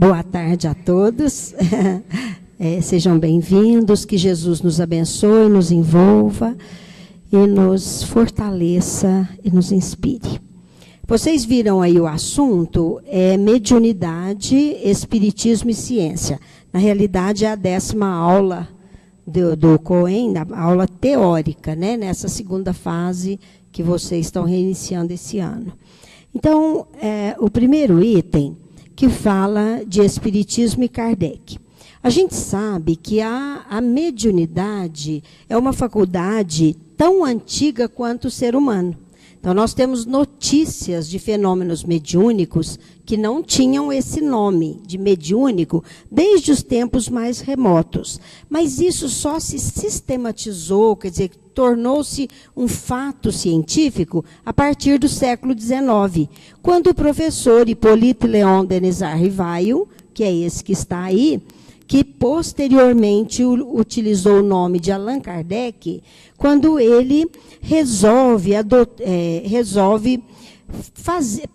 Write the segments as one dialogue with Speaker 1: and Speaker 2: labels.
Speaker 1: Boa tarde a todos. Sejam bem-vindos, que Jesus nos abençoe, nos envolva e nos fortaleça e nos inspire. Vocês viram aí o assunto, mediunidade, espiritismo e ciência. Na realidade, é a 10ª aula do Cohen, a aula teórica, né, nessa segunda fase que vocês estão reiniciando esse ano. Então, o primeiro item que fala de espiritismo e Kardec. A gente sabe que a mediunidade é uma faculdade tão antiga quanto o ser humano. Então, nós temos notícias de fenômenos mediúnicos que não tinham esse nome de mediúnico desde os tempos mais remotos. Mas isso só se sistematizou, quer dizer, tornou-se um fato científico a partir do século XIX, quando o professor Hippolyte Léon Denisard Rivail, que é esse que está aí, que posteriormente utilizou o nome de Allan Kardec, quando ele resolve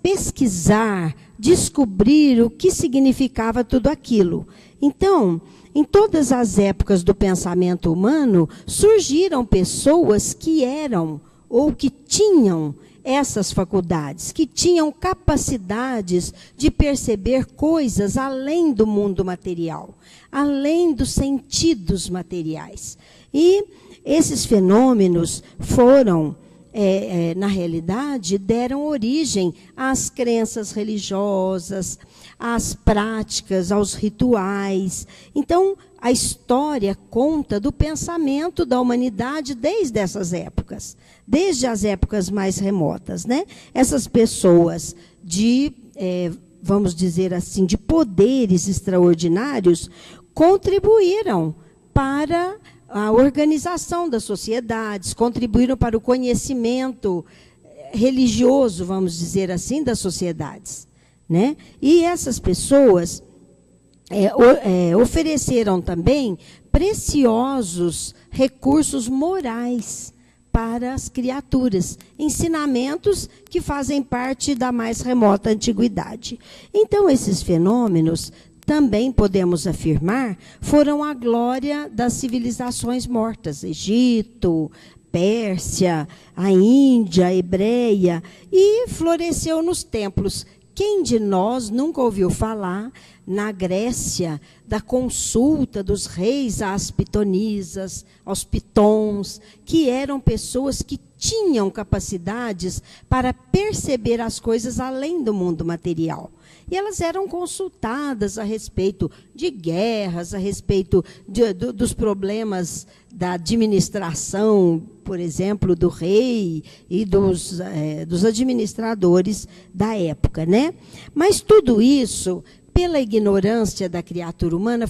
Speaker 1: pesquisar, descobrir o que significava tudo aquilo. Então, em todas as épocas do pensamento humano, surgiram pessoas que eram ou que tinham essas faculdades, que tinham capacidades de perceber coisas além do mundo material, além dos sentidos materiais. E esses fenômenos foram, na realidade, deram origem às crenças religiosas, às práticas, aos rituais. Então, a história conta do pensamento da humanidade desde essas épocas, desde as épocas mais remotas, né? Essas pessoas vamos dizer assim, de poderes extraordinários, contribuíram para a organização das sociedades, contribuíram para o conhecimento religioso, vamos dizer assim, das sociedades, né? E essas pessoas ofereceram também preciosos recursos morais para as criaturas, ensinamentos que fazem parte da mais remota antiguidade. Então, esses fenômenos, também podemos afirmar, foram a glória das civilizações mortas, Egito, Pérsia, a Índia, a Hebreia, e floresceu nos templos. Quem de nós nunca ouviu falar, na Grécia, da consulta dos reis às pitonisas, aos pitons, que eram pessoas que tinham capacidades para perceber as coisas além do mundo material. E elas eram consultadas a respeito de guerras, a respeito dos problemas da administração, por exemplo, do rei e dos administradores da época, né? Mas tudo isso, pela ignorância da criatura humana,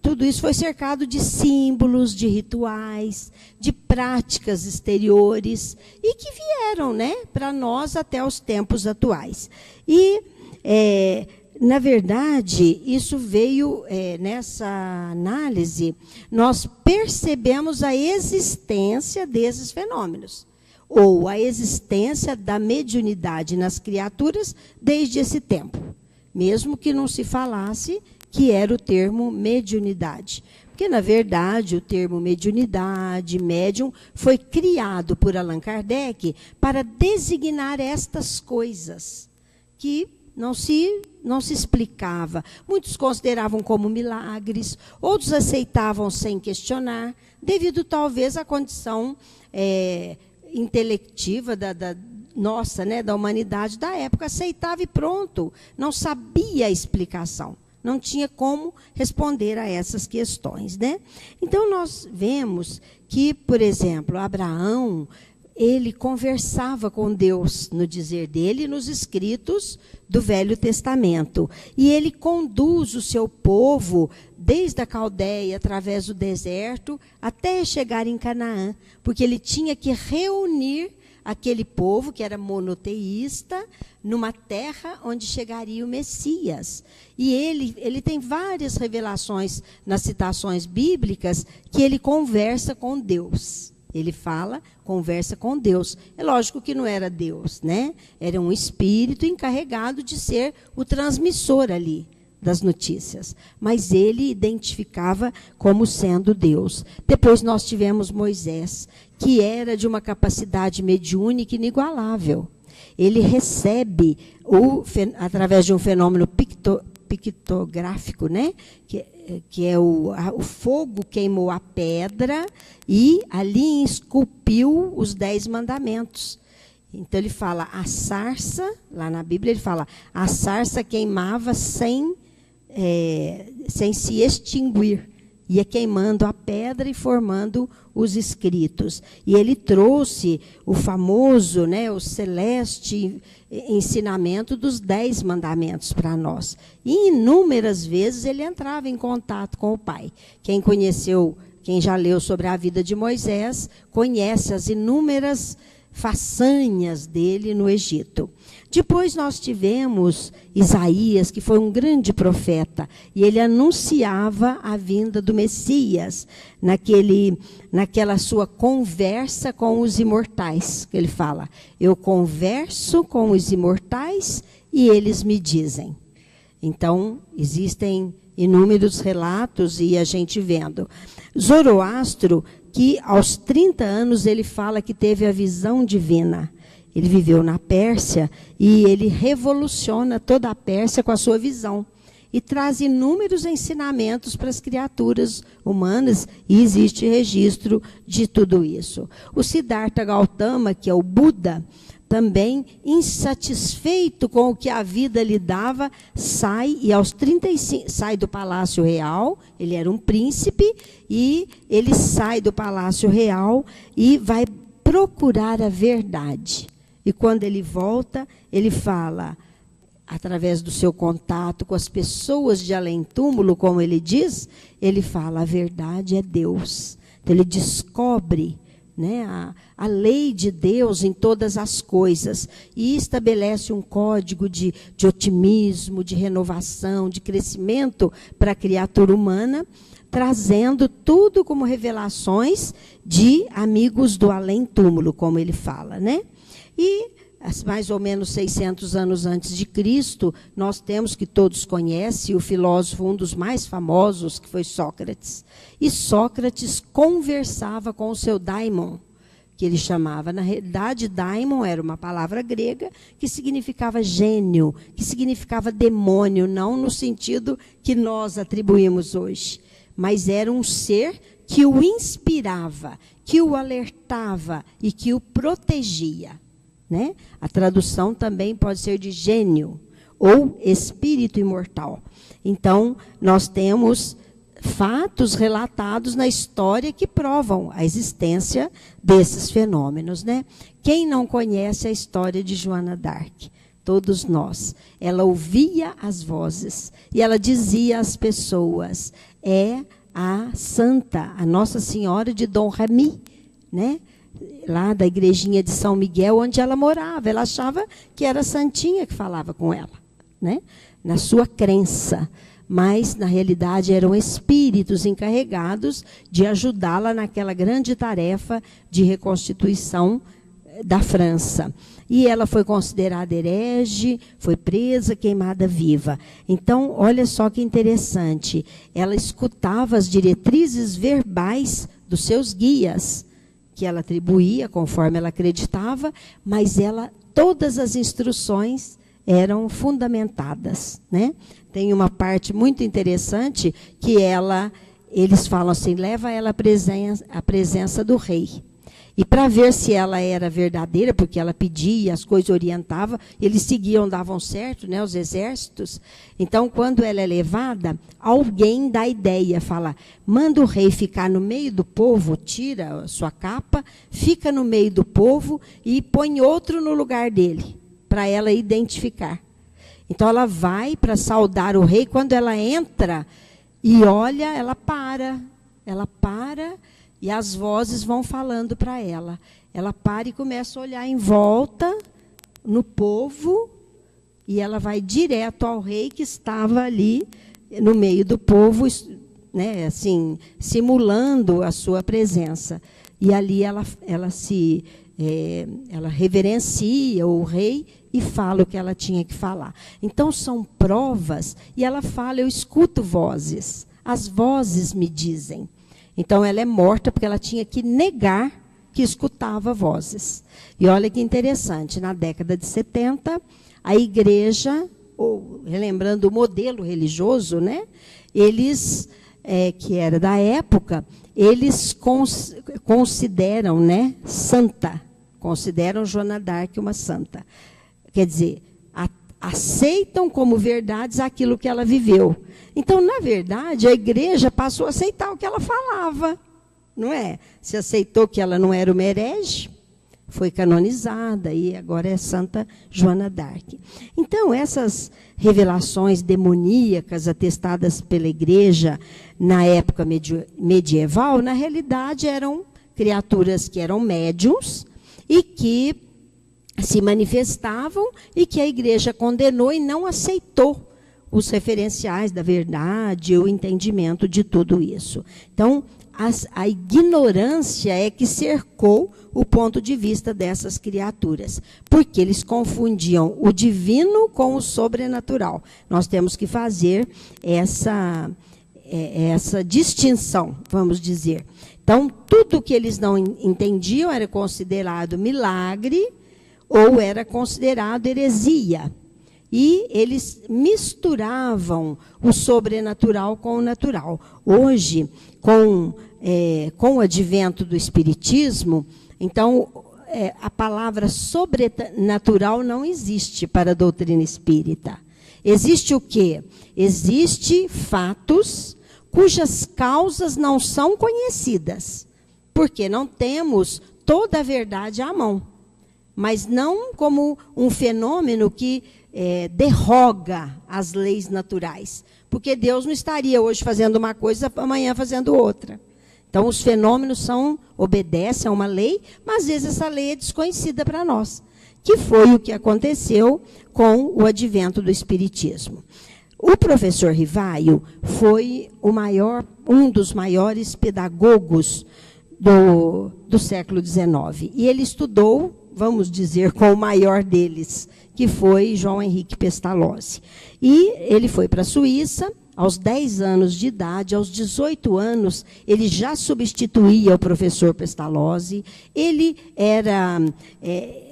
Speaker 1: tudo isso foi cercado de símbolos, de rituais, de práticas exteriores, e que vieram, né, para nós até os tempos atuais. E, na verdade, isso veio, nessa análise, nós percebemos a existência desses fenômenos, ou a existência da mediunidade nas criaturas desde esse tempo, mesmo que não se falasse que era o termo mediunidade. Porque, na verdade, o termo mediunidade, médium, foi criado por Allan Kardec para designar estas coisas que não se explicava. Muitos consideravam como milagres, outros aceitavam sem questionar, devido talvez à condição intelectiva nossa, né, da humanidade da época, aceitava e pronto, não sabia a explicação. Não tinha como responder a essas questões, né? Então, nós vemos que, por exemplo, Abraão, ele conversava com Deus, no dizer dele, nos escritos do Velho Testamento. E ele conduz o seu povo desde a Caldeia, através do deserto, até chegar em Canaã, porque ele tinha que reunir aquele povo que era monoteísta numa terra onde chegaria o Messias. E ele tem várias revelações nas citações bíblicas que ele conversa com Deus. Ele fala, conversa com Deus. É lógico que não era Deus, né? Era um espírito encarregado de ser o transmissor ali das notícias. Mas ele identificava como sendo Deus. Depois nós tivemos Moisés, que era de uma capacidade mediúnica inigualável. Ele recebe, através de um fenômeno pictográfico, né? que é o fogo queimou a pedra e ali esculpiu os 10 mandamentos. Então ele fala, a sarça, lá na Bíblia ele fala, a sarça queimava sem se extinguir. Ia queimando a pedra e formando os escritos. E ele trouxe o famoso, né, o celeste ensinamento dos 10 mandamentos para nós. E inúmeras vezes ele entrava em contato com o Pai. Quem já leu sobre a vida de Moisés, conhece as inúmeras façanhas dele no Egito. Depois nós tivemos Isaías, que foi um grande profeta, e ele anunciava a vinda do Messias, naquela sua conversa com os imortais, que ele fala, eu converso com os imortais e eles me dizem. Então, existem inúmeros relatos e a gente vendo. Zoroastro, que aos 30 anos ele fala que teve a visão divina. Ele viveu na Pérsia e ele revoluciona toda a Pérsia com a sua visão. E traz inúmeros ensinamentos para as criaturas humanas e existe registro de tudo isso. O Siddhartha Gautama, que é o Buda, também insatisfeito com o que a vida lhe dava, sai e aos 35 sai do Palácio Real. Ele era um príncipe e ele sai do Palácio Real e vai procurar a verdade. E quando ele volta, ele fala, através do seu contato com as pessoas de além-túmulo, como ele diz, ele fala, a verdade é Deus. Então, ele descobre, né, a lei de Deus em todas as coisas e estabelece um código de otimismo, de renovação, de crescimento para a criatura humana, trazendo tudo como revelações de amigos do além-túmulo, como ele fala, né? E, mais ou menos 600 anos antes de Cristo, nós temos, que todos conhecem, o filósofo, um dos mais famosos, que foi Sócrates. E Sócrates conversava com o seu daimon, que ele chamava. Na realidade, daimon era uma palavra grega que significava gênio, que significava demônio, não no sentido que nós atribuímos hoje. Mas era um ser que o inspirava, que o alertava e que o protegia. Né? A tradução também pode ser de gênio ou espírito imortal. Então, nós temos fatos relatados na história que provam a existência desses fenômenos. Né? Quem não conhece a história de Joana d'Arc? Todos nós. Ela ouvia as vozes e ela dizia às pessoas, é a santa, a Nossa Senhora de Dom Remy, né? Lá da igrejinha de São Miguel, onde ela morava. Ela achava que era a santinha que falava com ela, né? Na sua crença. Mas, na realidade, eram espíritos encarregados de ajudá-la naquela grande tarefa de reconstituição da França. E ela foi considerada herege, foi presa, queimada viva. Então, olha só que interessante. Ela escutava as diretrizes verbais dos seus guias, que ela atribuía conforme ela acreditava, mas todas as instruções eram fundamentadas, né? Tem uma parte muito interessante que eles falam assim, leva ela à presença do rei. E para ver se ela era verdadeira, porque ela pedia, as coisas orientava, eles seguiam, davam certo, né, os exércitos. Então, quando ela é levada, alguém dá ideia, fala, manda o rei ficar no meio do povo, tira a sua capa, fica no meio do povo e põe outro no lugar dele, para ela identificar. Então, ela vai para saudar o rei, quando ela entra e olha, ela para, e as vozes vão falando para ela. Ela para e começa a olhar em volta, no povo, e ela vai direto ao rei que estava ali, no meio do povo, né, assim, simulando a sua presença. E ali ela reverencia o rei e fala o que ela tinha que falar. Então, são provas, e ela fala, eu escuto vozes, as vozes me dizem. Então, ela é morta porque ela tinha que negar que escutava vozes. E olha que interessante, na década de 70, a igreja, relembrando o modelo religioso, né, eles, que era da época, eles consideram, né, santa, consideram Joana d'Arc uma santa. Quer dizer, aceitam como verdades aquilo que ela viveu. Então, na verdade, a igreja passou a aceitar o que ela falava, não é? Se aceitou que ela não era uma herege, foi canonizada e agora é Santa Joana d'Arc. Então, essas revelações demoníacas atestadas pela igreja na época medieval, na realidade, eram criaturas que eram médiuns e que se manifestavam e que a igreja condenou e não aceitou os referenciais da verdade, o entendimento de tudo isso. Então, a ignorância é que cercou o ponto de vista dessas criaturas, porque eles confundiam o divino com o sobrenatural. Nós temos que fazer essa distinção, vamos dizer. Então, tudo que eles não entendiam era considerado milagre ou era considerado heresia. E eles misturavam o sobrenatural com o natural. Hoje, com o advento do espiritismo, então, a palavra sobrenatural não existe para a doutrina espírita. Existe o quê? Existe fatos cujas causas não são conhecidas, porque não temos toda a verdade à mão, mas não como um fenômeno que derroga as leis naturais, porque Deus não estaria hoje fazendo uma coisa, amanhã fazendo outra. Então, os fenômenos obedecem a uma lei, mas às vezes essa lei é desconhecida para nós, que foi o que aconteceu com o advento do espiritismo. O professor Rivaio foi um dos maiores pedagogos do século XIX. E ele estudou, vamos dizer, com o maior deles, que foi João Henrique Pestalozzi. E ele foi para a Suíça, aos 10 anos de idade, aos 18 anos, ele já substituía o professor Pestalozzi. Ele era,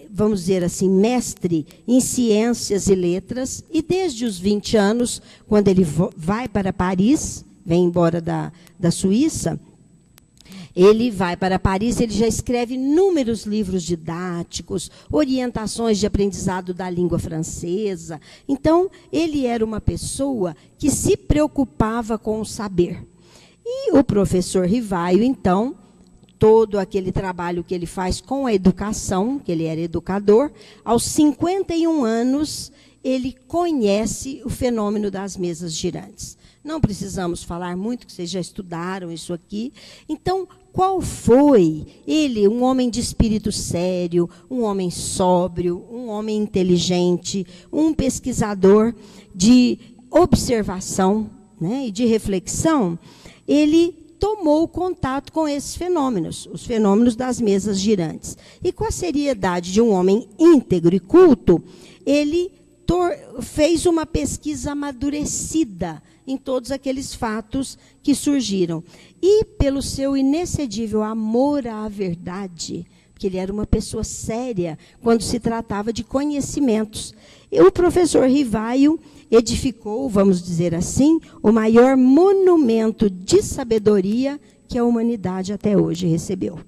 Speaker 1: vamos dizer assim, mestre em ciências e letras, e desde os 20 anos, quando ele vai para Paris, vem embora da Suíça, ele vai para Paris, ele já escreve inúmeros livros didáticos, orientações de aprendizado da língua francesa. Então, ele era uma pessoa que se preocupava com o saber. E o professor Rivaio, então, todo aquele trabalho que ele faz com a educação, que ele era educador, aos 51 anos, ele conhece o fenômeno das mesas girantes. Não precisamos falar muito, que vocês já estudaram isso aqui. Então, qual foi ele, um homem de espírito sério, um homem sóbrio, um homem inteligente, um pesquisador de observação, né, e de reflexão? Ele tomou contato com esses fenômenos, os fenômenos das mesas girantes. E com a seriedade de um homem íntegro e culto, ele fez uma pesquisa amadurecida em todos aqueles fatos que surgiram. E pelo seu inexcedível amor à verdade, porque ele era uma pessoa séria quando se tratava de conhecimentos. E o professor Rivaio edificou, vamos dizer assim, o maior monumento de sabedoria que a humanidade até hoje recebeu.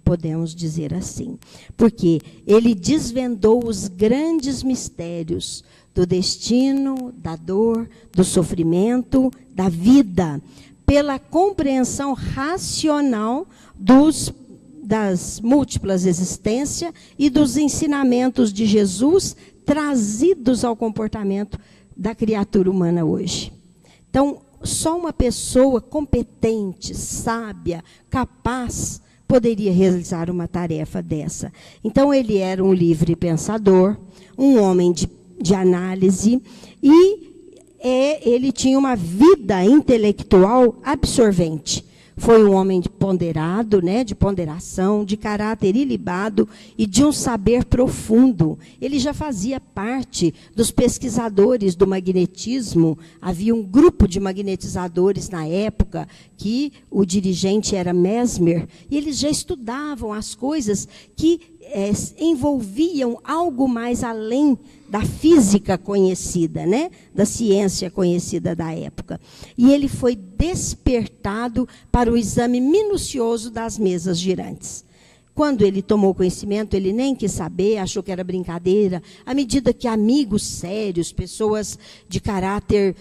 Speaker 1: Podemos dizer assim, porque ele desvendou os grandes mistérios do destino, da dor, do sofrimento, da vida, pela compreensão racional das múltiplas existências e dos ensinamentos de Jesus trazidos ao comportamento da criatura humana hoje. Então, só uma pessoa competente, sábia, capaz, poderia realizar uma tarefa dessa. Então, ele era um livre pensador, um homem de análise, e ele tinha uma vida intelectual absorvente. Foi um homem ponderado, né, de ponderação, de caráter ilibado e de um saber profundo. Ele já fazia parte dos pesquisadores do magnetismo. Havia um grupo de magnetizadores na época, que o dirigente era Mesmer, e eles já estudavam as coisas que envolviam algo mais além da física conhecida, né? Da ciência conhecida da época. E ele foi despertado para o exame minucioso das mesas girantes. Quando ele tomou conhecimento, ele nem quis saber, achou que era brincadeira. À medida que amigos sérios, pessoas de caráter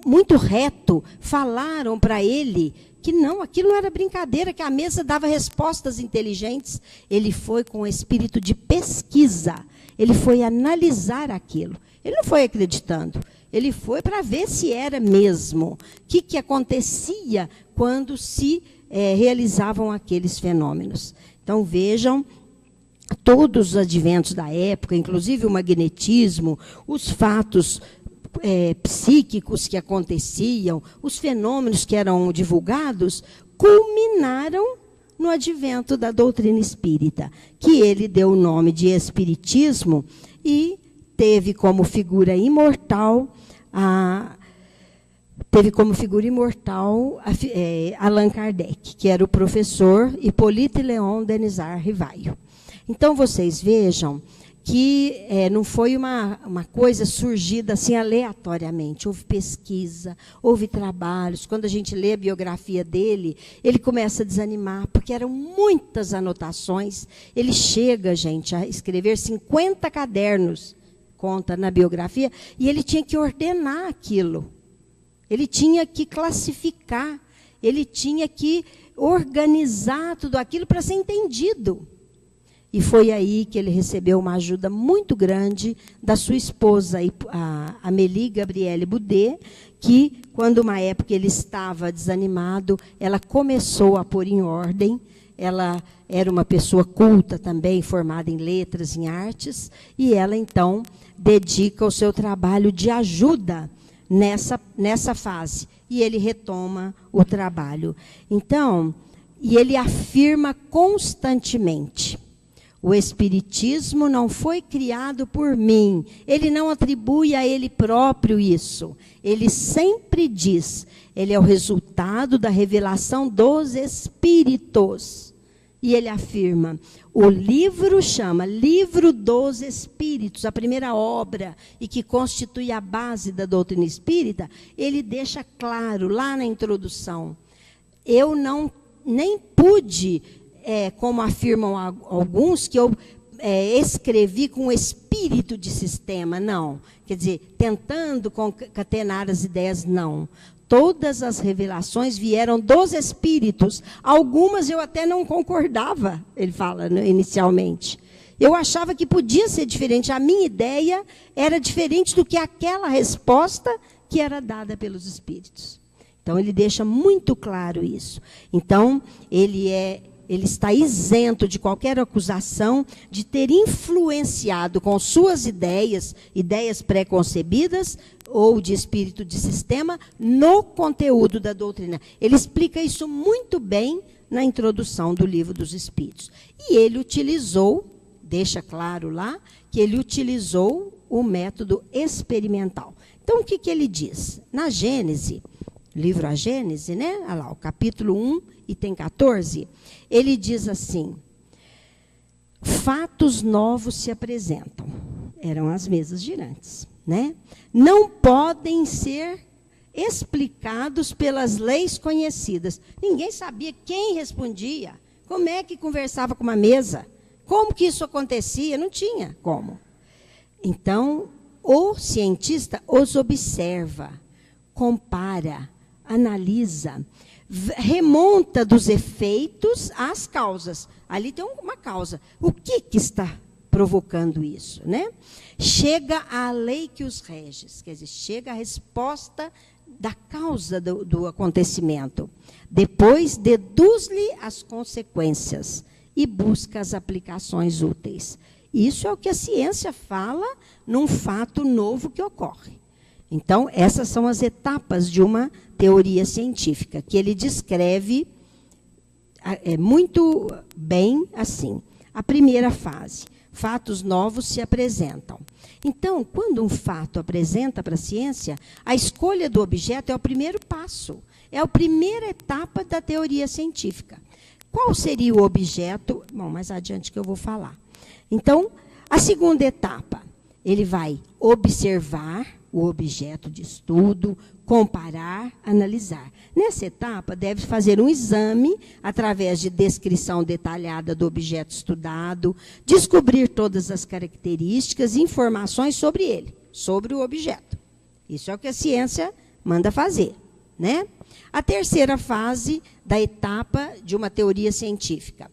Speaker 1: muito reto, falaram para ele que não, aquilo não era brincadeira, que a mesa dava respostas inteligentes, ele foi com o espírito de pesquisa. Ele foi analisar aquilo. Ele não foi acreditando. Ele foi para ver se era mesmo. O que acontecia quando se realizavam aqueles fenômenos. Então, vejam, todos os adventos da época, inclusive o magnetismo, os fatos psíquicos que aconteciam, os fenômenos que eram divulgados, culminaram no advento da doutrina espírita, que ele deu o nome de Espiritismo e teve como figura imortal Allan Kardec, que era o professor Hippolyte Léon Denisard Rivaio. Então, vocês vejam que não foi uma coisa surgida assim aleatoriamente. Houve pesquisa, houve trabalhos. Quando a gente lê a biografia dele, ele começa a desanimar, porque eram muitas anotações. Ele chega, gente, a escrever 50 cadernos, conta na biografia, e ele tinha que ordenar aquilo. Ele tinha que classificar, ele tinha que organizar tudo aquilo para ser entendido. E foi aí que ele recebeu uma ajuda muito grande da sua esposa, a Amélie Gabrielle Boudet, que, quando uma época ele estava desanimado, ela começou a pôr em ordem. Ela era uma pessoa culta também, formada em letras, em artes, e ela, então, dedica o seu trabalho de ajuda nessa fase. E ele retoma o trabalho. Então, e ele afirma constantemente: o Espiritismo não foi criado por mim. Ele não atribui a ele próprio isso. Ele sempre diz, ele é o resultado da revelação dos Espíritos. E ele afirma, o livro chama Livro dos Espíritos, a primeira obra, e que constitui a base da doutrina espírita. Ele deixa claro, lá na introdução, eu nem pude... como afirmam alguns, que eu escrevi com espírito de sistema. Não. Quer dizer, tentando concatenar as ideias, não. Todas as revelações vieram dos espíritos. Algumas eu até não concordava, ele fala inicialmente. Eu achava que podia ser diferente. A minha ideia era diferente do que aquela resposta que era dada pelos espíritos. Então, ele deixa muito claro isso. Então, ele está isento de qualquer acusação de ter influenciado com suas ideias pré-concebidas ou de espírito de sistema no conteúdo da doutrina. Ele explica isso muito bem na introdução do Livro dos Espíritos. E ele utilizou, deixa claro lá, que ele utilizou o método experimental. Então, o que ele diz? Na Gênese, livro A Gênese, né? Olha lá, o capítulo 1, item 14, ele diz assim: fatos novos se apresentam. Eram as mesas girantes, né? Não podem ser explicados pelas leis conhecidas. Ninguém sabia quem respondia, como é que conversava com uma mesa, como que isso acontecia, não tinha como. Então, o cientista os observa, compara, analisa, remonta dos efeitos às causas. Ali tem uma causa. O que está provocando isso, né? Chega à lei que os rege, quer dizer, chega à resposta da causa do acontecimento. Depois, deduz-lhe as consequências e busca as aplicações úteis. Isso é o que a ciência fala num fato novo que ocorre. Então, essas são as etapas de uma teoria científica, que ele descreve muito bem assim. A primeira fase, fatos novos se apresentam. Então, quando um fato apresenta para a ciência, a escolha do objeto é o primeiro passo, é a primeira etapa da teoria científica. Qual seria o objeto? Bom, mais adiante que eu vou falar. Então, a segunda etapa, ele vai observar o objeto de estudo, comparar, analisar. Nessa etapa, deve fazer um exame através de descrição detalhada do objeto estudado, descobrir todas as características e informações sobre ele, sobre o objeto. Isso é o que a ciência manda fazer, né? A terceira fase da etapa de uma teoria científica.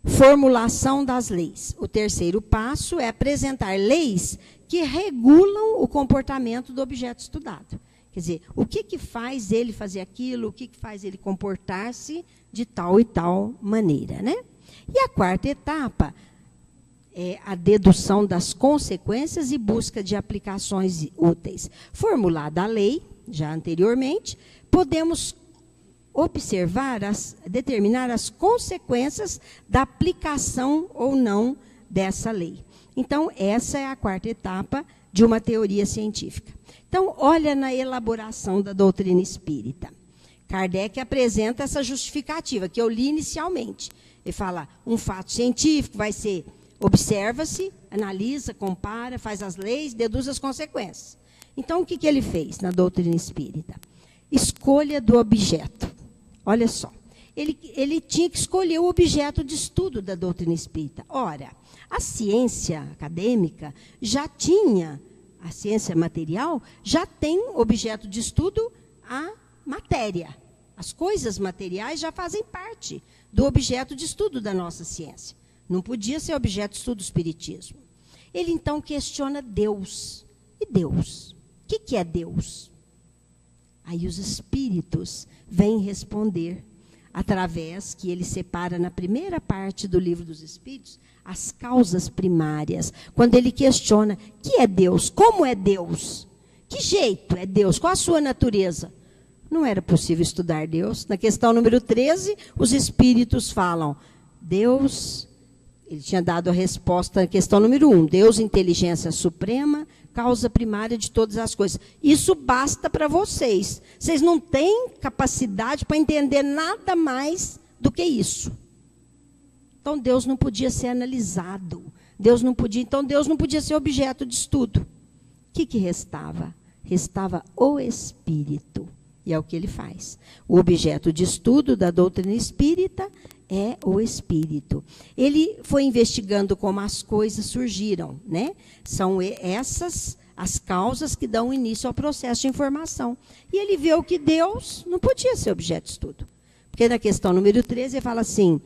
Speaker 1: Formulação das leis. O terceiro passo é apresentar leis que regulam o comportamento do objeto estudado. Quer dizer, o que faz ele fazer aquilo, o que faz ele comportar-se de tal e tal maneira, né? E a quarta etapa é a dedução das consequências e busca de aplicações úteis. Formulada a lei, já anteriormente, podemos observar, determinar as consequências da aplicação ou não dessa lei. Então, essa é a quarta etapa de uma teoria científica. Então, olha na elaboração da doutrina espírita. Kardec apresenta essa justificativa, que eu li inicialmente. Ele fala, um fato científico vai ser, observa-se, analisa, compara, faz as leis, deduz as consequências. Então, o que ele fez na doutrina espírita? Escolha do objeto. Olha só, ele tinha que escolher o objeto de estudo da doutrina espírita. Ora, a ciência acadêmica já tinha, a ciência material já tem objeto de estudo a matéria. As coisas materiais já fazem parte do objeto de estudo da nossa ciência. Não podia ser objeto de estudo do espiritismo. Ele, então, questiona Deus. E Deus? O que é Deus? Aí os espíritos vêm responder, através que ele separa na primeira parte do Livro dos Espíritos, as causas primárias. Quando ele questiona, que é Deus? Como é Deus? Que jeito é Deus? Qual a sua natureza? Não era possível estudar Deus. Na questão número 13, os espíritos falam, Deus, ele tinha dado a resposta na questão número 1, Deus, inteligência suprema, causa primária de todas as coisas. Isso basta para vocês. Vocês não têm capacidade para entender nada mais do que isso. Então, Deus não podia ser analisado. Então, Deus não podia ser objeto de estudo. O que restava? Restava o Espírito. E é o que ele faz. O objeto de estudo da doutrina espírita é o Espírito. Ele foi investigando como as coisas surgiram, né? São essas as causas que dão início ao processo de informação. E ele viu que Deus não podia ser objeto de estudo. Porque na questão número 13 ele fala assim,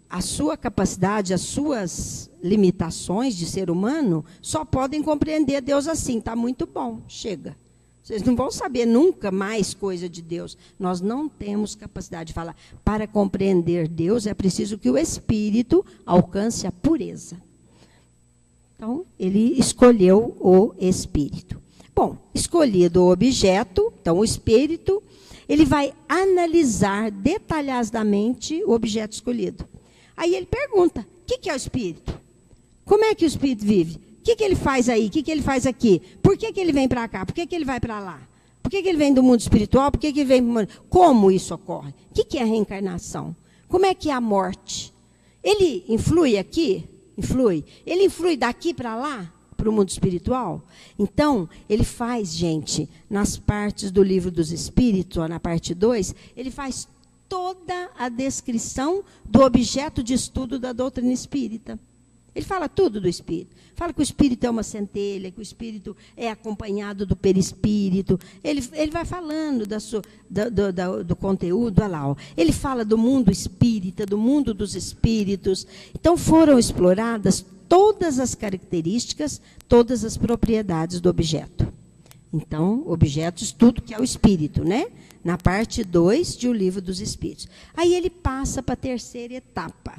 Speaker 1: a sua capacidade, as suas limitações de ser humano só podem compreender Deus assim. Está muito bom, chega. Vocês não vão saber nunca mais coisa de Deus. Nós não temos capacidade de falar. Para compreender Deus, é preciso que o Espírito alcance a pureza. Então, ele escolheu o Espírito. Bom, escolhido o objeto, então o Espírito, ele vai analisar detalhadamente o objeto escolhido. Aí ele pergunta, o que é o Espírito? Como é que o Espírito vive? O que ele faz aí? O que ele faz aqui? Por que ele vem para cá? Por que ele vai para lá? Por que ele vem do mundo espiritual? Por que ele vem do mundo... Como isso ocorre? O que é a reencarnação? Como é que é a morte? Ele influi aqui? Influi. Ele influi daqui para lá? Para o mundo espiritual? Então, ele faz, gente, nas partes do Livro dos Espíritos, ó, na parte 2, ele faz toda a descrição do objeto de estudo da doutrina espírita. Ele fala tudo do Espírito. Fala que o Espírito é uma centelha, que o Espírito é acompanhado do perispírito. Ele vai falando do conteúdo, olha lá. Ó. Ele fala do mundo espírita, do mundo dos espíritos. Então, foram exploradas todas as características, todas as propriedades do objeto. Então, objeto, estudo, que é o Espírito, né? Na parte 2 de O Livro dos Espíritos. Aí ele passa para a terceira etapa.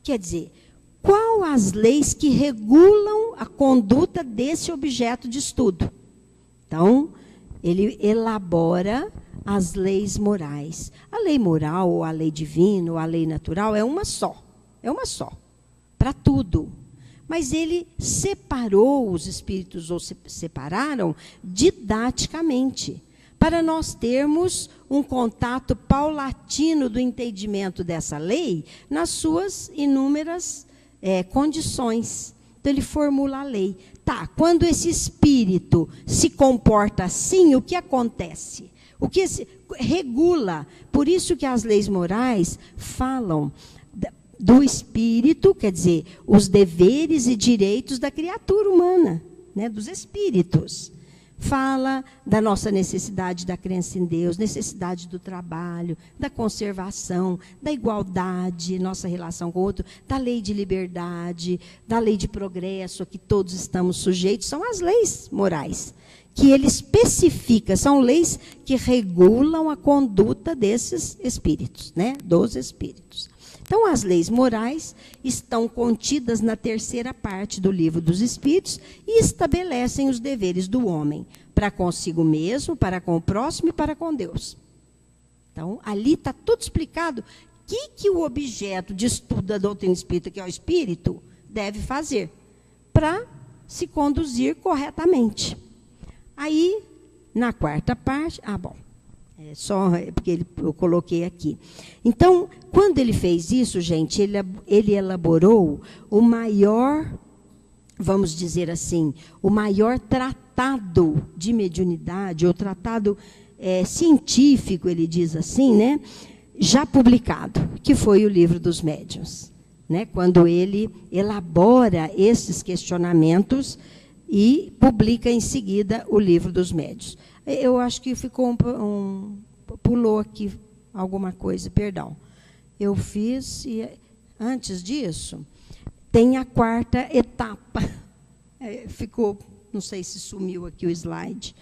Speaker 1: Quer dizer... Qual as leis que regulam a conduta desse objeto de estudo? Então, ele elabora as leis morais. A lei moral, ou a lei divina, ou a lei natural é uma só. É uma só. Para tudo. Mas ele separou os espíritos, ou separaram didaticamente, para nós termos um contato paulatino do entendimento dessa lei nas suas inúmeras condições. Então, ele formula a lei. Tá, quando esse espírito se comporta assim, o que acontece? O que regula? Por isso que as leis morais falam do espírito, quer dizer, os deveres e direitos da criatura humana, né, dos espíritos. Fala da nossa necessidade da crença em Deus, necessidade do trabalho, da conservação, da igualdade, nossa relação com o outro, da lei de liberdade, da lei de progresso, a que todos estamos sujeitos. São as leis morais, que ele especifica, são leis que regulam a conduta desses espíritos, né, dos espíritos. Então, as leis morais estão contidas na terceira parte do Livro dos Espíritos e estabelecem os deveres do homem para consigo mesmo, para com o próximo e para com Deus. Então, ali está tudo explicado. O que o objeto de estudo da doutrina espírita, que é o espírito, deve fazer para se conduzir corretamente. Aí, na quarta parte... só porque eu coloquei aqui. Então, quando ele fez isso, gente, ele elaborou o maior, vamos dizer assim, o maior tratado de mediunidade, ou tratado científico, ele diz assim, né, já publicado, que foi o Livro dos Médiuns, né, quando ele elabora esses questionamentos e publica em seguida o Livro dos Médiuns. Eu acho que ficou pulou aqui alguma coisa, perdão. Eu fiz, e antes disso, tem a quarta etapa. Ficou, não sei se sumiu aqui o slide.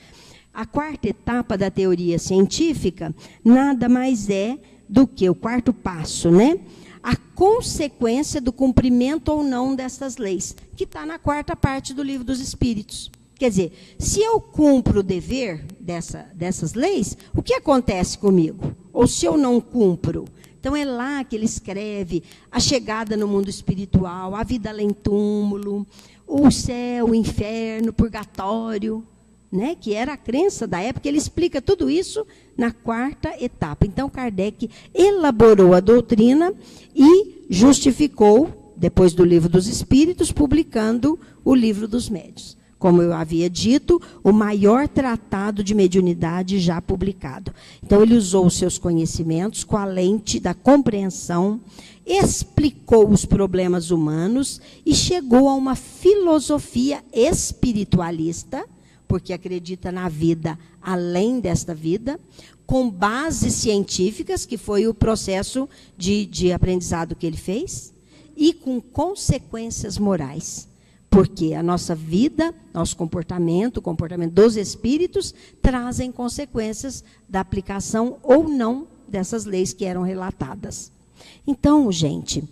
Speaker 1: A quarta etapa da teoria científica nada mais é do que o quarto passo, né? A consequência do cumprimento ou não dessas leis, que está na quarta parte do Livro dos Espíritos. Quer dizer, se eu cumpro o dever dessas leis, o que acontece comigo? Ou se eu não cumpro? Então, é lá que ele escreve a chegada no mundo espiritual, a vida além túmulo, o céu, o inferno, o purgatório, né, que era a crença da época. Ele explica tudo isso na quarta etapa. Então, Kardec elaborou a doutrina e justificou, depois do Livro dos Espíritos, publicando o Livro dos Médiuns. Como eu havia dito, o maior tratado de mediunidade já publicado. Então, ele usou os seus conhecimentos com a lente da compreensão, explicou os problemas humanos e chegou a uma filosofia espiritualista, porque acredita na vida além desta vida, com bases científicas, que foi o processo de aprendizado que ele fez, e com consequências morais. Porque a nossa vida, nosso comportamento, o comportamento dos espíritos, trazem consequências da aplicação ou não dessas leis que eram relatadas. Então, gente,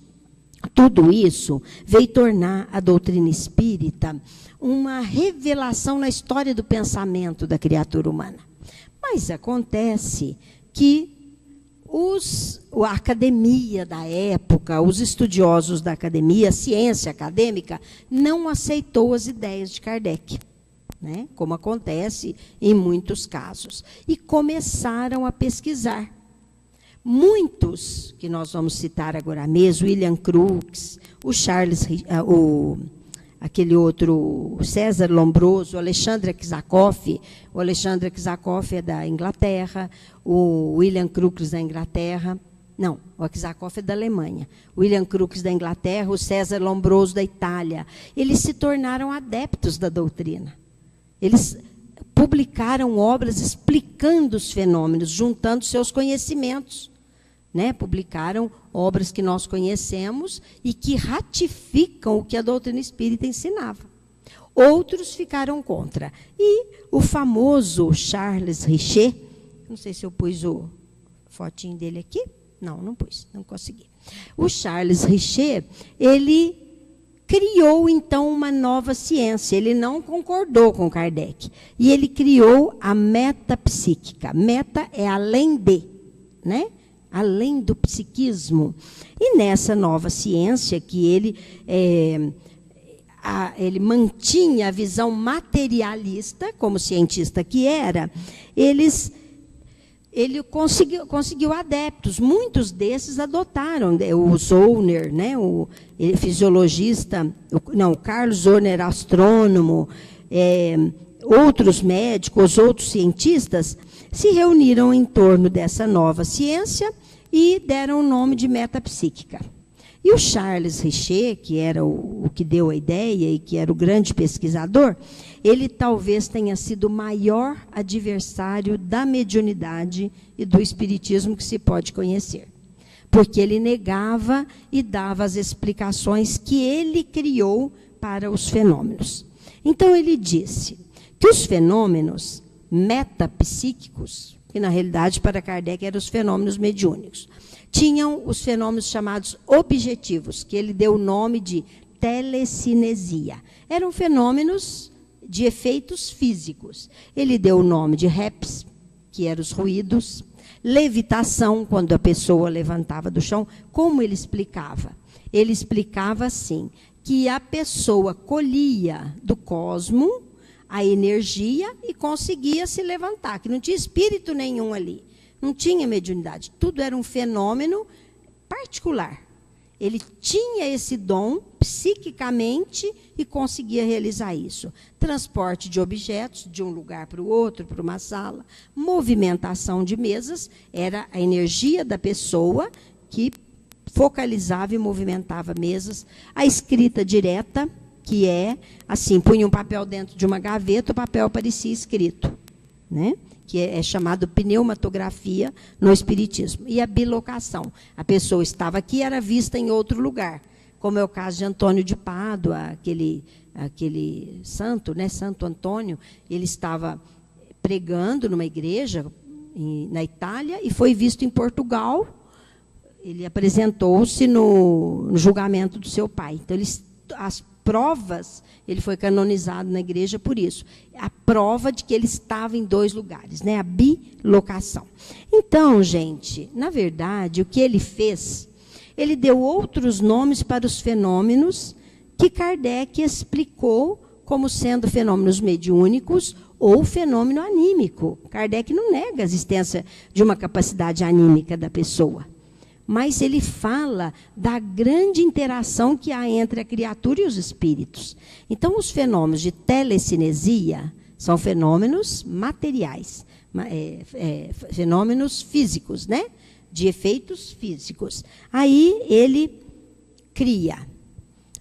Speaker 1: tudo isso veio tornar a doutrina espírita uma revelação na história do pensamento da criatura humana. Mas acontece que a academia da época, os estudiosos da academia, a ciência acadêmica, não aceitou as ideias de Kardec, né? Como acontece em muitos casos. E começaram a pesquisar. Muitos, que nós vamos citar agora mesmo, William Crookes, o Charles, aquele outro, César Lombroso, o Alexandre Kizakov. O Alexandre Kizakov é da Inglaterra, o William Crookes da Inglaterra. Não, o Kizakov é da Alemanha. O William Crookes da Inglaterra, o César Lombroso da Itália. Eles se tornaram adeptos da doutrina. Eles publicaram obras explicando os fenômenos, juntando seus conhecimentos. Né? Publicaram obras que nós conhecemos e que ratificam o que a doutrina espírita ensinava. Outros ficaram contra. E o famoso Charles Richer, não sei se eu pus o fotinho dele aqui. Não pus, não consegui. O Charles Richer, ele criou, então, uma nova ciência. Ele não concordou com Kardec. E ele criou a metapsíquica. Meta é além de, né? Além do psiquismo. E nessa nova ciência, que ele mantinha a visão materialista, como cientista que era, ele conseguiu adeptos. Muitos desses adotaram. O Zollner, né, o fisiologista, o Carlos Zollner, astrônomo, outros médicos, outros cientistas, se reuniram em torno dessa nova ciência e deram o nome de metapsíquica. E o Charles Richer, que era o que deu a ideia e que era o grande pesquisador, ele talvez tenha sido o maior adversário da mediunidade e do espiritismo que se pode conhecer. Porque ele negava e dava as explicações que ele criou para os fenômenos. Então, ele disse que os fenômenos metapsíquicos, que na realidade para Kardec eram os fenômenos mediúnicos, tinham os fenômenos chamados objetivos, que ele deu o nome de telecinesia. Eram fenômenos de efeitos físicos. Ele deu o nome de reps, que eram os ruídos, levitação, quando a pessoa levantava do chão. Como ele explicava? Ele explicava assim, que a pessoa colhia do cosmo a energia e conseguia se levantar, que não tinha espírito nenhum ali. Não tinha mediunidade. Tudo era um fenômeno particular. Ele tinha esse dom psiquicamente e conseguia realizar isso. Transporte de objetos de um lugar para o outro, para uma sala. Movimentação de mesas. Era a energia da pessoa que focalizava e movimentava mesas. A escrita direta, que é assim, punha um papel dentro de uma gaveta, o papel parecia escrito, né? Que é chamado pneumatografia no espiritismo. E a bilocação. A pessoa estava aqui e era vista em outro lugar, como é o caso de Antônio de Pádua, aquele santo, né, Santo Antônio. Ele estava pregando numa igreja na Itália e foi visto em Portugal. Ele apresentou-se no julgamento do seu pai. Então, as provas, ele foi canonizado na igreja por isso. A prova de que ele estava em dois lugares, né? A bilocação. Então, gente, na verdade, o que ele fez, ele deu outros nomes para os fenômenos que Kardec explicou como sendo fenômenos mediúnicos ou fenômeno anímico. Kardec não nega a existência de uma capacidade anímica da pessoa. Mas ele fala da grande interação que há entre a criatura e os espíritos. Então, os fenômenos de telecinesia são fenômenos materiais, fenômenos físicos, né? De efeitos físicos. Aí ele cria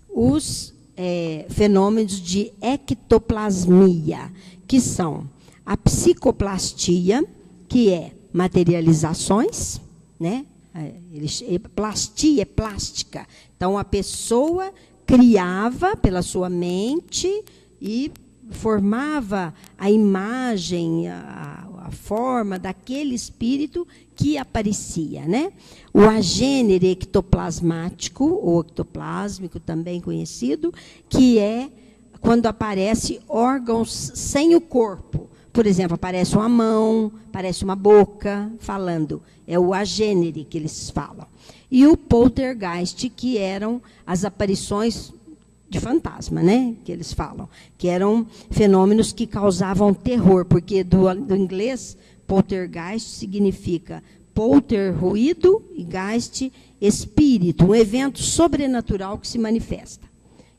Speaker 1: os fenômenos de ectoplasmia, que são a psicoplastia, que é materializações, né? Plastia é plástica. Então, a pessoa criava pela sua mente e formava a imagem, a forma daquele espírito que aparecia, né? O agênere ectoplasmático, ou ectoplásmico, também conhecido, que é quando aparece órgãos sem o corpo. Por exemplo, aparece uma mão, aparece uma boca falando. É o agênere que eles falam. E o poltergeist, que eram as aparições de fantasma, né? Que eles falam. Que eram fenômenos que causavam terror, porque do inglês, poltergeist significa polter, ruído, e geist, espírito, um evento sobrenatural que se manifesta,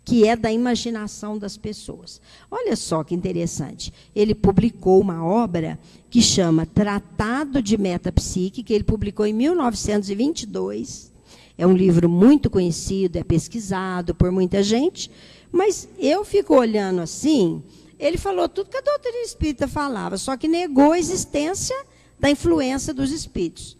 Speaker 1: que é da imaginação das pessoas. Olha só que interessante. Ele publicou uma obra que chama Tratado de Metapsique, que ele publicou em 1922. É um livro muito conhecido, é pesquisado por muita gente, mas eu fico olhando assim, ele falou tudo que a doutrina espírita falava, só que negou a existência da influência dos espíritos.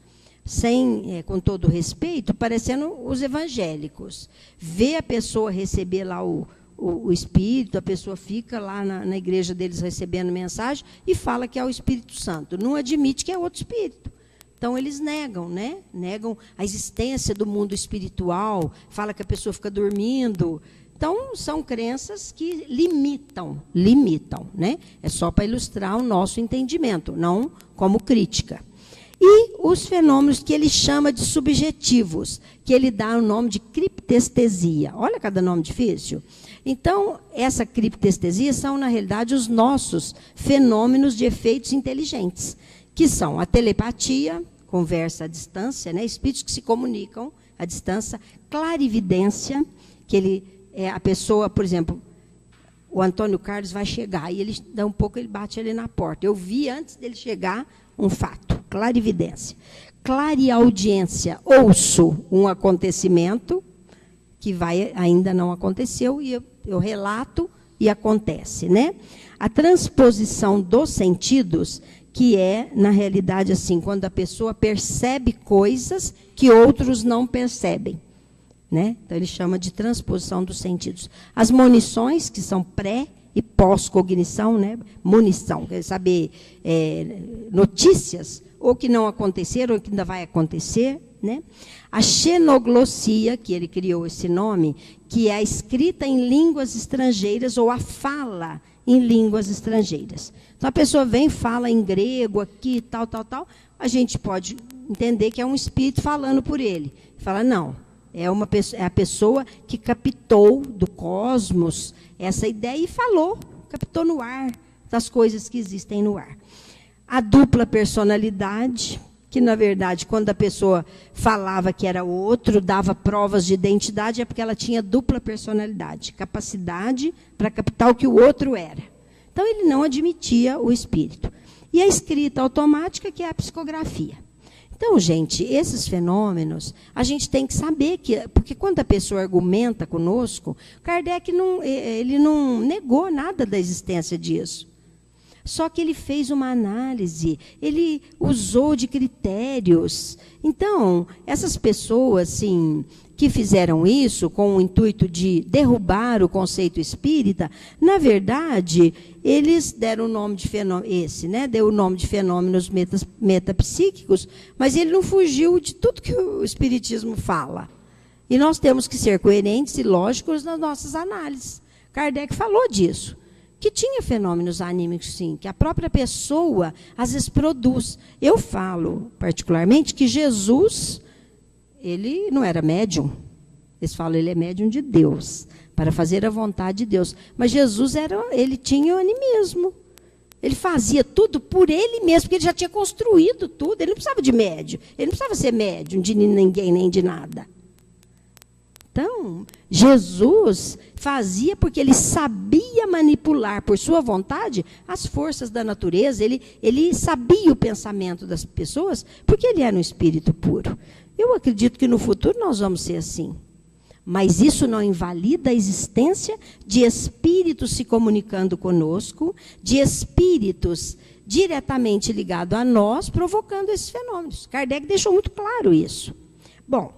Speaker 1: Com todo respeito, parecendo os evangélicos. Vê a pessoa receber lá o espírito, a pessoa fica lá na igreja deles recebendo mensagem e fala que é o Espírito Santo. Não admite que é outro espírito. Então, eles negam, né? Negam a existência do mundo espiritual, fala que a pessoa fica dormindo. Então, são crenças que limitam, né? É só para ilustrar o nosso entendimento, não como crítica. E os fenômenos que ele chama de subjetivos, que ele dá o nome de criptestesia. Olha cada nome difícil. Então, essa criptestesia são, na realidade, os nossos fenômenos de efeitos inteligentes, que são a telepatia, conversa à distância, né? Espíritos que se comunicam à distância, clarividência, que a pessoa, por exemplo, o Antônio Carlos vai chegar, e ele dá um pouco, ele bate ali na porta. Eu vi antes dele chegar um fato, clarividência. Clareaudiência, ouço um acontecimento que ainda não aconteceu, e eu relato e acontece, né? A transposição dos sentidos, que é, na realidade, assim, quando a pessoa percebe coisas que outros não percebem. Né? Então, ele chama de transposição dos sentidos. As monições, que são pré e pós-cognição, né? Munição, quer saber notícias, ou que não aconteceram, ou que ainda vai acontecer. Né? A xenoglossia, que ele criou esse nome, que é a escrita em línguas estrangeiras, ou a fala em línguas estrangeiras. Então, a pessoa vem, fala em grego aqui, tal, a gente pode entender que é um espírito falando por ele. Fala, não. É a pessoa que captou do cosmos essa ideia e falou, captou no ar, das coisas que existem no ar. A dupla personalidade, que, na verdade, quando a pessoa falava que era outro, dava provas de identidade, é porque ela tinha dupla personalidade, capacidade para captar o que o outro era. Então, ele não admitia o espírito. E a escrita automática, que é a psicografia. Então, gente, esses fenômenos, a gente tem que saber que, porque quando a pessoa argumenta conosco, Kardec ele não negou nada da existência disso. Só que ele fez uma análise, ele usou de critérios. Então, essas pessoas, assim, que fizeram isso com o intuito de derrubar o conceito espírita, na verdade, eles deram o nome de deu o nome de fenômenos metapsíquicos, mas ele não fugiu de tudo que o espiritismo fala. E nós temos que ser coerentes e lógicos nas nossas análises. Kardec falou disso, que tinha fenômenos anímicos, sim, que a própria pessoa, às vezes, produz. Eu falo, particularmente, que Jesus, ele não era médium. Eles falam, ele é médium de Deus, para fazer a vontade de Deus. Mas Jesus, ele tinha o animismo. Ele fazia tudo por ele mesmo, porque ele já tinha construído tudo. Ele não precisava de médium. Ele não precisava ser médium de ninguém, nem de nada. Então, Jesus fazia porque ele sabia manipular, por sua vontade, as forças da natureza. Ele sabia o pensamento das pessoas, porque ele era um espírito puro. Eu acredito que no futuro nós vamos ser assim. Mas isso não invalida a existência de espíritos se comunicando conosco, de espíritos diretamente ligados a nós, provocando esses fenômenos. Kardec deixou muito claro isso. Bom,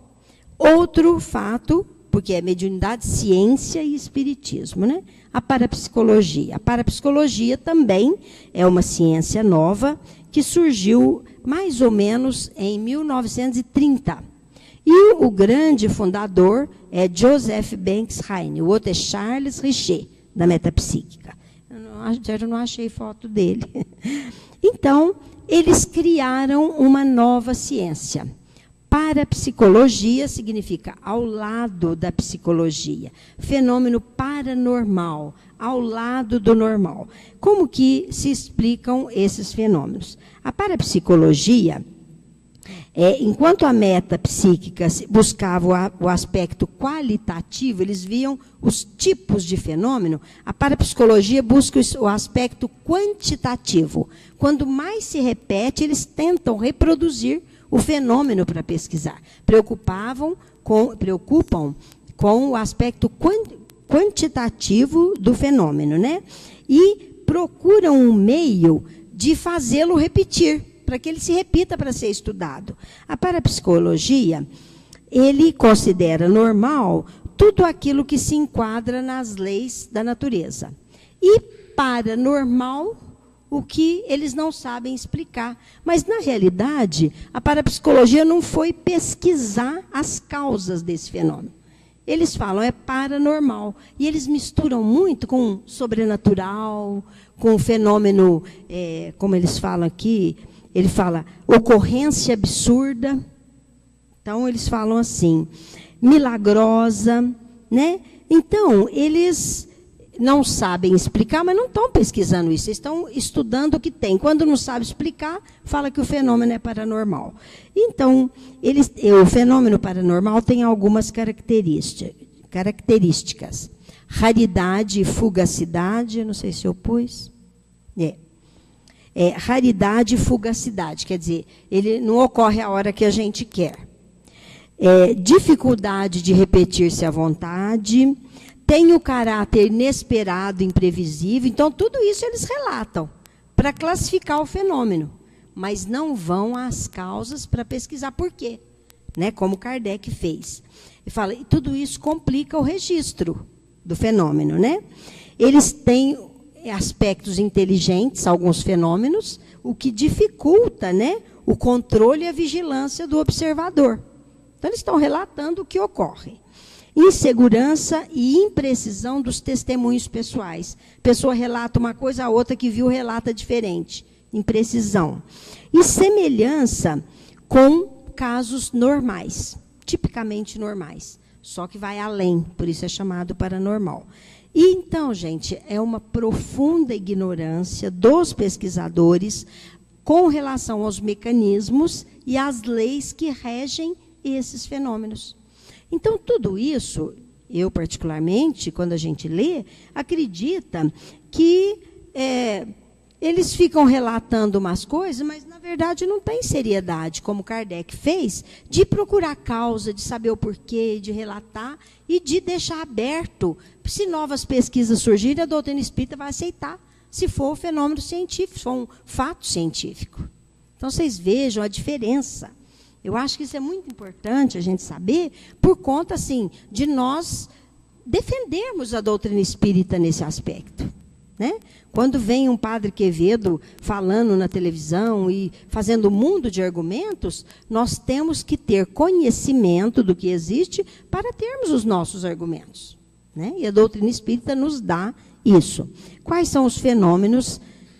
Speaker 1: outro fato, porque é mediunidade, ciência e espiritismo, né? A parapsicologia. A parapsicologia também é uma ciência nova que surgiu mais ou menos em 1930. E o grande fundador é Joseph Banks Heine, o outro é Charles Richer, da metapsíquica. Eu não achei foto dele. Então, eles criaram uma nova ciência. Parapsicologia significa ao lado da psicologia. Fenômeno paranormal, ao lado do normal. Como que se explicam esses fenômenos? A parapsicologia, enquanto a metapsíquica buscava o aspecto qualitativo, eles viam os tipos de fenômeno, a parapsicologia busca o aspecto quantitativo. Quando mais se repete, eles tentam reproduzir o fenômeno para pesquisar. Preocupam com o aspecto quantitativo do fenômeno, né? E procuram um meio de fazê-lo repetir, para que ele se repita para ser estudado. A parapsicologia, ele considera normal tudo aquilo que se enquadra nas leis da natureza. E paranormal, o que eles não sabem explicar. Mas, na realidade, a parapsicologia não foi pesquisar as causas desse fenômeno. eles falam é paranormal. E eles misturam muito com sobrenatural, com fenômeno, como eles falam aqui, ele fala ocorrência absurda. Então, eles falam assim, milagrosa, né? Então, eles não sabem explicar, mas não estão pesquisando isso, eles estão estudando o que tem. Quando não sabe explicar, fala que o fenômeno é paranormal. Então, o fenômeno paranormal tem algumas características. Raridade e fugacidade, não sei se eu pus. Raridade e fugacidade, quer dizer, ele não ocorre a hora que a gente quer. Dificuldade de repetir-se à vontade, tem o caráter inesperado, imprevisível. Então, tudo isso eles relatam para classificar o fenômeno, mas não vão às causas para pesquisar por quê, né? Como Kardec fez. Ele fala, e tudo isso complica o registro do fenômeno, né? Eles têm aspectos inteligentes, alguns fenômenos, o que dificulta, né, o controle e a vigilância do observador. Então, eles estão relatando o que ocorre. Insegurança e imprecisão dos testemunhos pessoais. A pessoa relata uma coisa, a outra que viu relata diferente. Imprecisão. E semelhança com casos normais, tipicamente normais, só que vai além, por isso é chamado paranormal. E então, gente, é uma profunda ignorância dos pesquisadores com relação aos mecanismos e às leis que regem esses fenômenos. Então, tudo isso, eu particularmente, quando a gente lê, acredita que eles ficam relatando umas coisas, mas, na verdade, não tem seriedade, como Kardec fez, de procurar causa, de saber o porquê, de relatar e de deixar aberto. Se novas pesquisas surgirem, a doutrina espírita vai aceitar, se for um fenômeno científico, se for um fato científico. Então, vocês vejam a diferença. Eu acho que isso é muito importante a gente saber, por conta, assim, de nós defendermos a doutrina espírita nesse aspecto, né? Quando vem um padre Quevedo falando na televisão e fazendo um mundo de argumentos, nós temos que ter conhecimento do que existe para termos os nossos argumentos, né? E a doutrina espírita nos dá isso. Quais são os fenômenos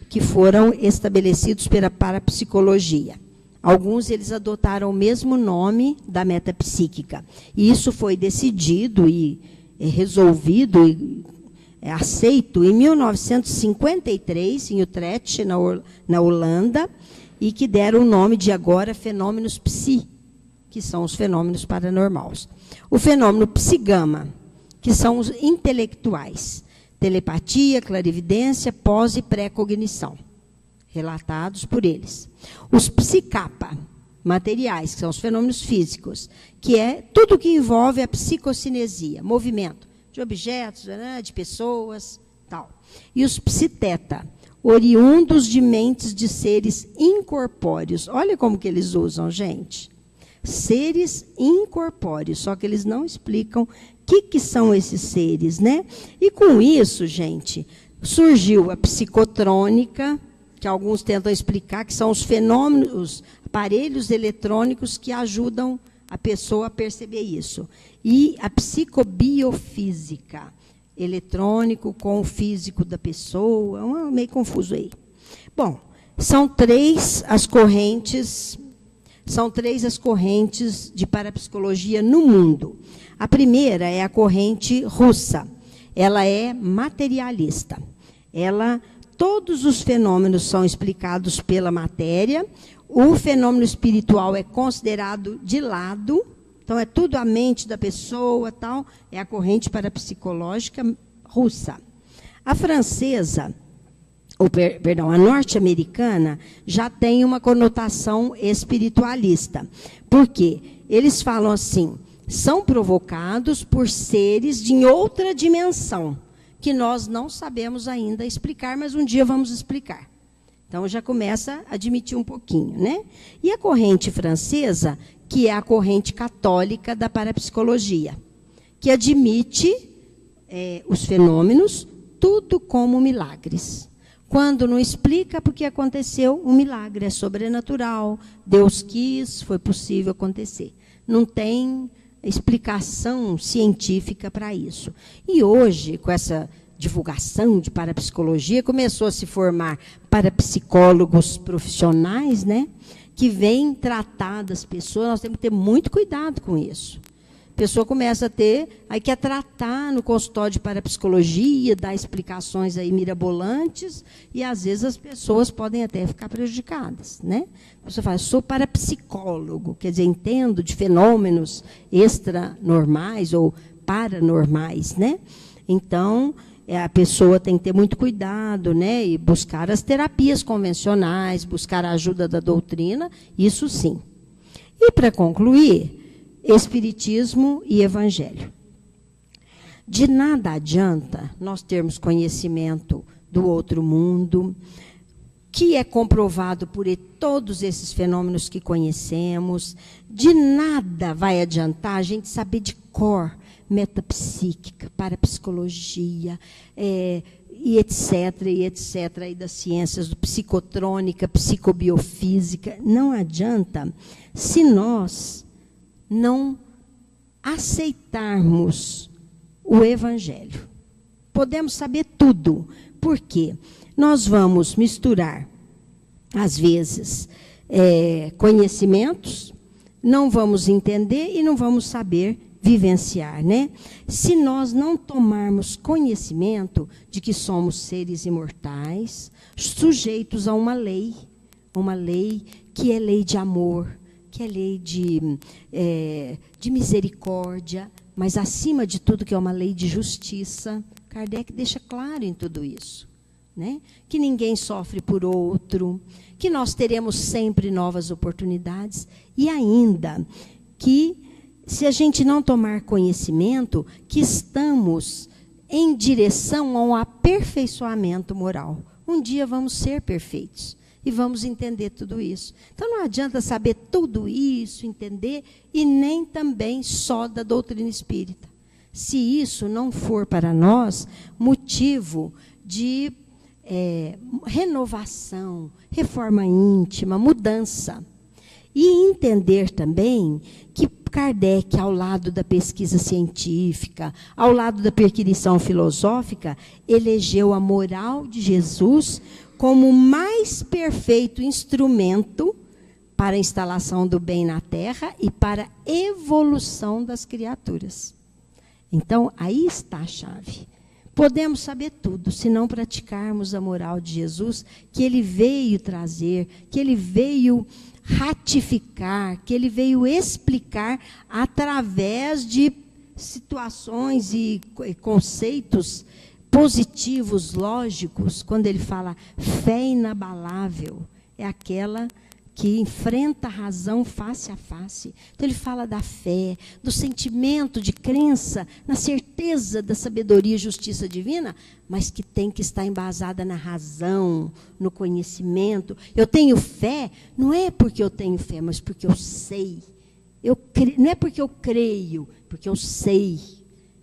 Speaker 1: que foram estabelecidos pela parapsicologia? Alguns eles adotaram o mesmo nome da metapsíquica. E isso foi decidido e resolvido e aceito em 1953, em Utrecht, na Holanda, e que deram o nome de agora fenômenos psi, que são os fenômenos paranormais. O fenômeno psigama, que são os intelectuais, telepatia, clarividência, pós e pré-cognição, relatados por eles. Os psicapa, materiais, que são os fenômenos físicos, que é tudo que envolve a psicocinesia, movimento de objetos, né, de pessoas, tal. E os psiteta, oriundos de mentes de seres incorpóreos. Olha como que eles usam, gente. Seres incorpóreos, só que eles não explicam o que são esses seres, né? E com isso, gente, surgiu a psicotrônica, que alguns tentam explicar, que são os fenômenos, os aparelhos eletrônicos que ajudam a pessoa a perceber isso. E a psicobiofísica, eletrônico com o físico da pessoa, é meio confuso aí. Bom, são três as correntes de parapsicologia no mundo. A primeira é a corrente russa. Ela é materialista. Todos os fenômenos são explicados pela matéria. O fenômeno espiritual é considerado de lado. Então, é tudo a mente da pessoa, tal. É a corrente parapsicológica russa. A francesa, a norte-americana, já tem uma conotação espiritualista. Por quê? Eles falam assim, são provocados por seres de outra dimensão, que nós não sabemos ainda explicar, mas um dia vamos explicar. Então, já começa a admitir um pouquinho, né? E a corrente francesa, que é a corrente católica da parapsicologia, que admite os fenômenos, tudo como milagres. Quando não explica porque aconteceu um milagre, é sobrenatural, Deus quis, foi possível acontecer. Não tem explicação científica para isso. E hoje, com essa divulgação de parapsicologia, começou a se formar parapsicólogos profissionais, né, que vêm tratar das pessoas. Nós temos que ter muito cuidado com isso. A pessoa começa a ter, aí quer tratar no consultório de parapsicologia, dar explicações aí mirabolantes, e às vezes as pessoas podem até ficar prejudicadas, né? A pessoa fala, sou parapsicólogo, quer dizer, entendo de fenômenos extranormais ou paranormais, né? Então, a pessoa tem que ter muito cuidado, né? E buscar as terapias convencionais, buscar a ajuda da doutrina, isso sim. E para concluir, Espiritismo e Evangelho. De nada adianta nós termos conhecimento do outro mundo, que é comprovado por todos esses fenômenos que conhecemos. De nada vai adiantar a gente saber de cor metapsíquica, parapsicologia, e etc., e das ciências do psicotrônica, psicobiofísica. Não adianta se nós não aceitarmos o Evangelho. Podemos saber tudo. Por quê? Nós vamos misturar, às vezes, conhecimentos, não vamos entender e não vamos saber vivenciar, né? Se nós não tomarmos conhecimento de que somos seres imortais, sujeitos a uma lei que é lei de amor, que é lei de misericórdia, mas, acima de tudo, que é uma lei de justiça. Kardec deixa claro em tudo isso, né? Que ninguém sofre por outro, que nós teremos sempre novas oportunidades, e ainda que, se a gente não tomar conhecimento, que estamos em direção a um aperfeiçoamento moral. Um dia vamos ser perfeitos. E vamos entender tudo isso. Então, não adianta saber tudo isso, entender, e nem também só da doutrina espírita. Se isso não for para nós motivo de renovação, reforma íntima, mudança. E entender também que Kardec, ao lado da pesquisa científica, ao lado da perquisição filosófica, elegeu a moral de Jesus como o mais perfeito instrumento para a instalação do bem na Terra e para a evolução das criaturas. Então, aí está a chave. Podemos saber tudo, se não praticarmos a moral de Jesus, que ele veio trazer, que ele veio ratificar, que ele veio explicar através de situações e conceitos positivos, lógicos. Quando ele fala fé inabalável, é aquela que enfrenta a razão face a face. Então, ele fala da fé, do sentimento de crença, na certeza da sabedoria e justiça divina, mas que tem que estar embasada na razão, no conhecimento. Eu tenho fé, não é porque eu tenho fé, mas porque eu sei. Não é porque eu creio, porque eu sei.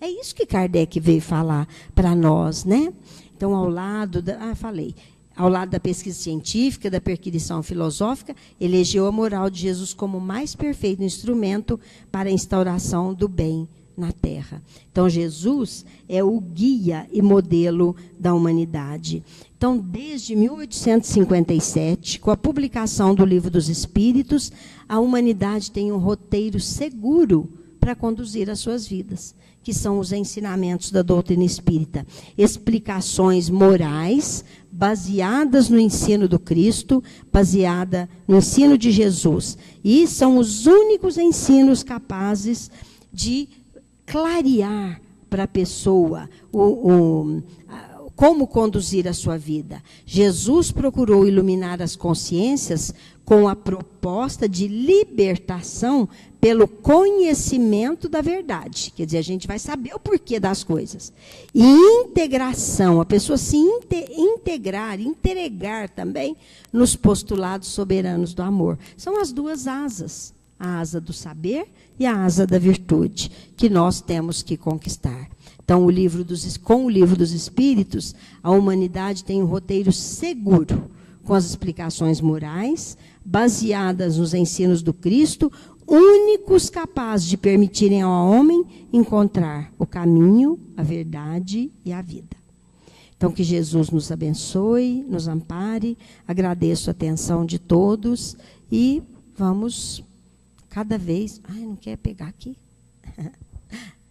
Speaker 1: É isso que Kardec veio falar para nós, né? Então, ao lado da pesquisa científica, da perquisição filosófica, elegeu a moral de Jesus como o mais perfeito instrumento para a instauração do bem na Terra. Então, Jesus é o guia e modelo da humanidade. Então, desde 1857, com a publicação do Livro dos Espíritos, a humanidade tem um roteiro seguro para conduzir as suas vidas, que são os ensinamentos da doutrina espírita. Explicações morais, baseadas no ensino do Cristo, baseada no ensino de Jesus. E são os únicos ensinos capazes de clarear para a pessoa como conduzir a sua vida. Jesus procurou iluminar as consciências com a proposta de libertação pelo conhecimento da verdade. Quer dizer, a gente vai saber o porquê das coisas. E integração, a pessoa se entregar também nos postulados soberanos do amor. São as duas asas, a asa do saber e a asa da virtude, que nós temos que conquistar. Então, com o Livro dos Espíritos, a humanidade tem um roteiro seguro, com as explicações morais, baseadas nos ensinos do Cristo, únicos capazes de permitirem ao homem encontrar o caminho, a verdade e a vida. Então, que Jesus nos abençoe, nos ampare. Agradeço a atenção de todos e vamos cada vez... Ai, não quer pegar aqui?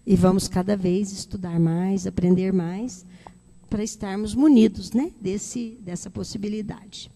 Speaker 1: E vamos cada vez estudar mais, aprender mais, para estarmos munidos, né, dessa possibilidade.